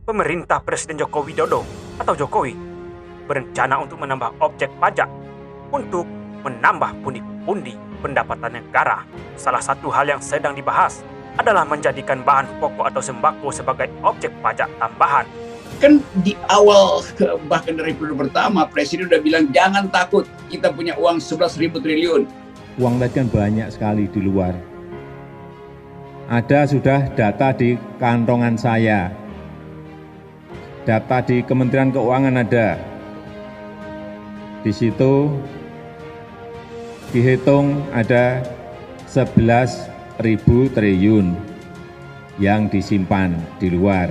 pemerintah Presiden Joko Widodo atau Jokowi berencana untuk menambah objek pajak untuk menambah pundi-pundi pendapatan negara. Salah satu hal yang sedang dibahas adalah menjadikan bahan pokok atau sembako sebagai objek pajak tambahan. Kan di awal, bahkan dari periode pertama, Presiden udah bilang jangan takut, kita punya uang 11.000 triliun. Uang tadi kan banyak sekali di luar. Ada sudah data di kantongan saya. Data di Kementerian Keuangan ada. Di situ dihitung ada 11.000 triliun yang disimpan di luar.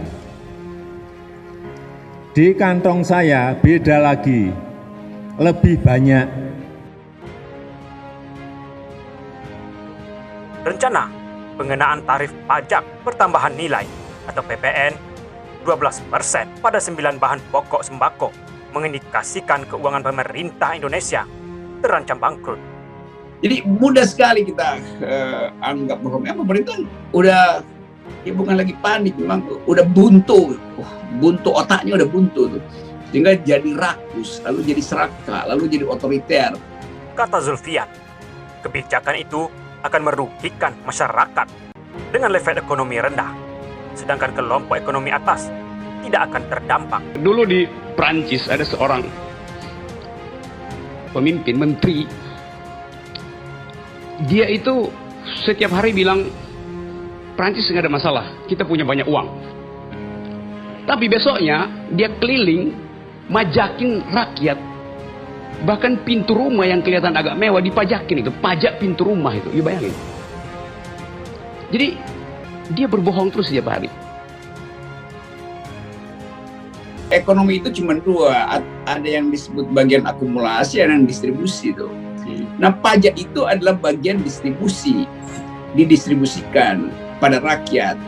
Di kantong saya beda lagi, lebih banyak. Rencana pengenaan tarif pajak pertambahan nilai atau PPN 12% pada 9 bahan pokok sembako mengindikasikan keuangan pemerintah Indonesia terancam bangkrut. Jadi mudah sekali kita anggap bahwa pemerintah udah bukan lagi panik, memang udah buntu. Buntu otaknya udah buntu tuh. Sehingga jadi rakus, lalu jadi serakah, lalu jadi otoriter. Kata Zulfian, kebijakan itu akan merugikan masyarakat dengan level ekonomi rendah, sedangkan kelompok ekonomi atas tidak akan terdampak. Dulu di Prancis ada seorang pemimpin, menteri, dia itu setiap hari bilang, Prancis nggak ada masalah, kita punya banyak uang. Tapi besoknya dia keliling majakin rakyat, bahkan pintu rumah yang kelihatan agak mewah dipajakin itu, pajak pintu rumah itu, you bayangin. Jadi dia berbohong terus setiap hari. Ekonomi itu cuma dua, ada yang disebut bagian akumulasi, ada yang distribusi tuh. Nah, pajak itu adalah bagian distribusi, didistribusikan pada rakyat.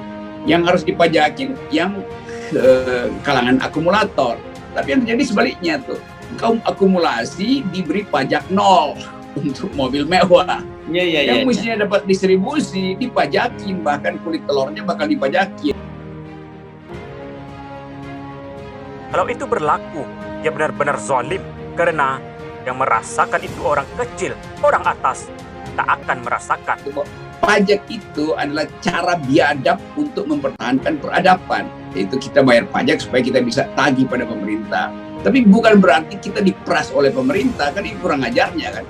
Yang harus dipajakin yang kalangan akumulator. Tapi yang terjadi sebaliknya tuh, kaum akumulasi diberi pajak 0 untuk mobil mewah. Yang mestinya dapat distribusi dipajakin, bahkan kulit telurnya bakal dipajakin. Kalau itu berlaku, ya benar-benar zalim, karena yang merasakan itu orang kecil, orang atas tak akan merasakan. Pajak itu adalah cara biadab untuk mempertahankan peradaban. Yaitu kita bayar pajak supaya kita bisa tagih pada pemerintah. Tapi bukan berarti kita diperas oleh pemerintah, kan ini kurang ajarnya kan.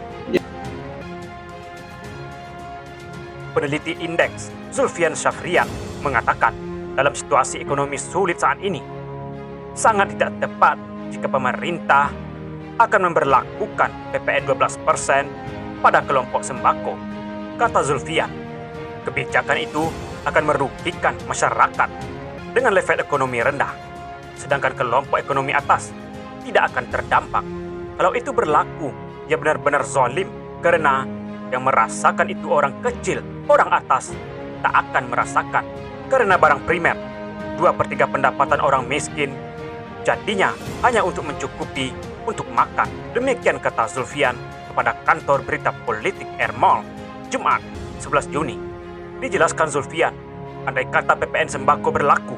Peneliti Indeks Zulfian Syafrian mengatakan, dalam situasi ekonomi sulit saat ini, sangat tidak tepat jika pemerintah akan memberlakukan PPN 12% pada kelompok sembako. Kata Zulfian, kebijakan itu akan merugikan masyarakat dengan level ekonomi rendah, sedangkan kelompok ekonomi atas tidak akan terdampak. Kalau itu berlaku, ya benar-benar zalim, karena yang merasakan itu orang kecil, orang atas tak akan merasakan. Karena barang primer, 2/3 pendapatan orang miskin, jadinya hanya untuk mencukupi untuk makan. Demikian kata Zulfian kepada kantor berita politik Ermol, Jumat 11 Juni. Dijelaskan Zulfian, andai kata PPN sembako berlaku,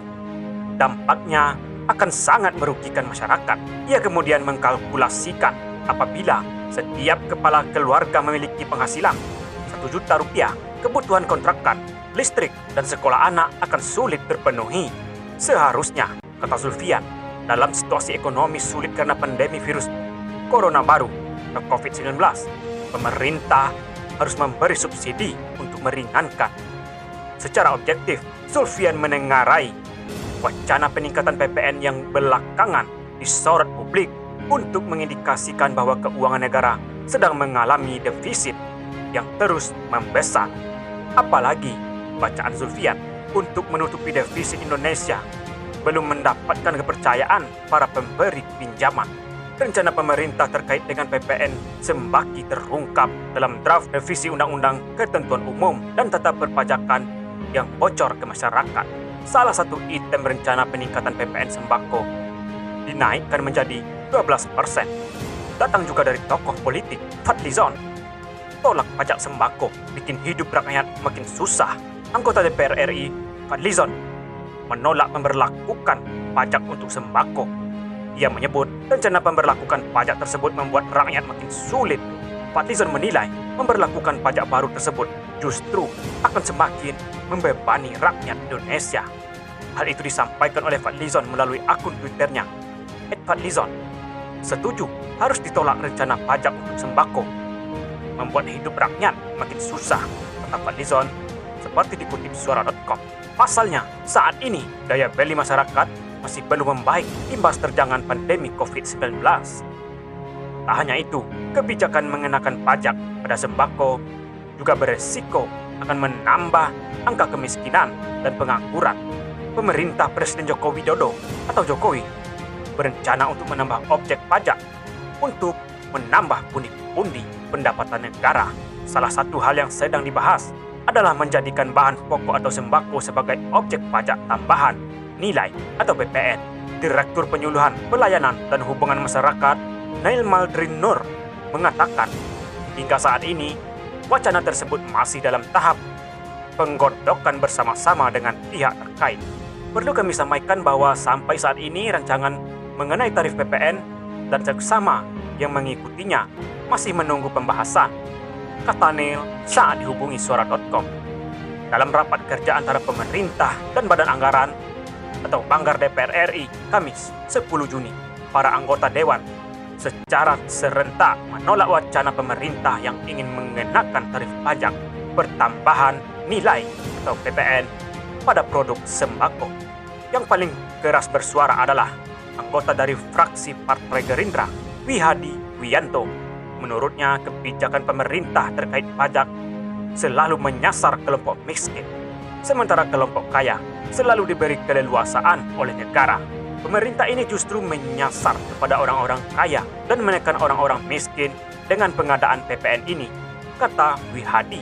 dampaknya akan sangat merugikan masyarakat. Ia kemudian mengkalkulasikan apabila setiap kepala keluarga memiliki penghasilan 1 juta rupiah, kebutuhan kontrakan, listrik, dan sekolah anak akan sulit terpenuhi. Seharusnya, kata Zulfian, dalam situasi ekonomi sulit karena pandemi virus corona baru atau COVID-19, pemerintah harus memberi subsidi untuk meringankan. Secara objektif, Zulfian menengarai wacana peningkatan PPN yang belakangan disorot publik untuk mengindikasikan bahwa keuangan negara sedang mengalami defisit yang terus membesar. Apalagi bacaan Zulfian untuk menutupi defisit Indonesia belum mendapatkan kepercayaan para pemberi pinjaman. Rencana pemerintah terkait dengan PPN sembaki terungkap dalam draft revisi Undang-Undang Ketentuan Umum dan Tata Perpajakan yang bocor ke masyarakat. Salah satu item rencana peningkatan PPN sembako dinaikkan menjadi 12%. Datang juga dari tokoh politik Fadlizon. Tolak pajak sembako bikin hidup rakyat makin susah. Anggota DPR RI Fadlizon menolak memberlakukan pajak untuk sembako. Ia menyebut rencana pemberlakukan pajak tersebut membuat rakyat makin sulit. Fadlizon menilai memberlakukan pajak baru tersebut justru akan semakin membebani rakyat Indonesia. Hal itu disampaikan oleh Fadlizon melalui akun Twitternya @Fadlizon. Setuju harus ditolak rencana pajak untuk sembako. Membuat hidup rakyat makin susah, kata Fadlizon, seperti dikutip suara.com. Pasalnya, saat ini daya beli masyarakat masih belum membaik imbas terjangan pandemi COVID-19. Tak hanya itu, kebijakan mengenakan pajak pada sembako juga beresiko akan menambah angka kemiskinan dan pengangguran. Pemerintah Presiden Joko Widodo atau Jokowi berencana untuk menambah objek pajak untuk menambah pundi-pundi pendapatan negara. Salah satu hal yang sedang dibahas adalah menjadikan bahan pokok atau sembako sebagai objek pajak tambahan nilai atau PPN. Direktur Penyuluhan Pelayanan dan Hubungan Masyarakat Nail Maldrin Nur mengatakan hingga saat ini wacana tersebut masih dalam tahap penggodokan bersama-sama dengan pihak terkait. Perlu kami sampaikan bahwa sampai saat ini rancangan mengenai tarif PPN dan seksama yang mengikutinya masih menunggu pembahasan, kata Neil saat dihubungi suara.com. Dalam rapat kerja antara pemerintah dan Badan Anggaran atau Banggar DPR RI Kamis 10 Juni, para anggota Dewan secara serentak menolak wacana pemerintah yang ingin mengenakan tarif pajak pertambahan nilai atau PPN pada produk sembako. Yang paling keras bersuara adalah anggota dari fraksi Partai Gerindra, Wihadi Wiyanto. Menurutnya, kebijakan pemerintah terkait pajak selalu menyasar kelompok miskin, sementara kelompok kaya selalu diberi keleluasaan oleh negara. Pemerintah ini justru menyasar kepada orang-orang kaya dan menekan orang-orang miskin dengan pengadaan PPN ini, kata Wihadi.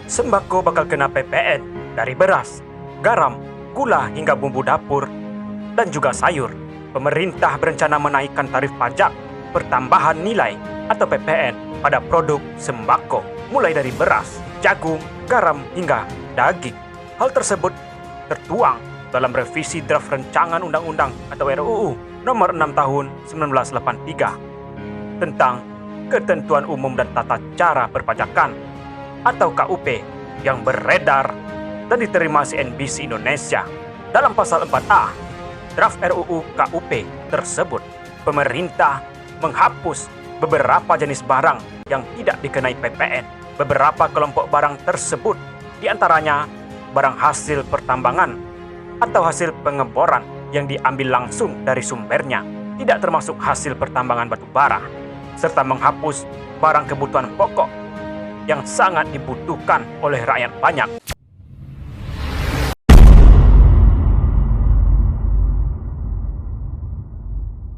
Sembako bakal kena PPN dari beras, garam, gula hingga bumbu dapur, dan juga sayur. Pemerintah berencana menaikkan tarif pajak pertambahan nilai atau PPN pada produk sembako, mulai dari beras, jagung, garam, hingga daging. Hal tersebut tertuang dalam revisi draft rancangan undang-undang atau RUU nomor 6 tahun 1983 tentang ketentuan umum dan tata cara perpajakan atau KUP yang beredar dan diterima CNBC Indonesia. Dalam pasal 4A draft RUU KUP tersebut, pemerintah menghapus beberapa jenis barang yang tidak dikenai PPN. Beberapa kelompok barang tersebut diantaranya barang hasil pertambangan atau hasil pengeboran yang diambil langsung dari sumbernya, tidak termasuk hasil pertambangan batu bara, serta menghapus barang kebutuhan pokok yang sangat dibutuhkan oleh rakyat banyak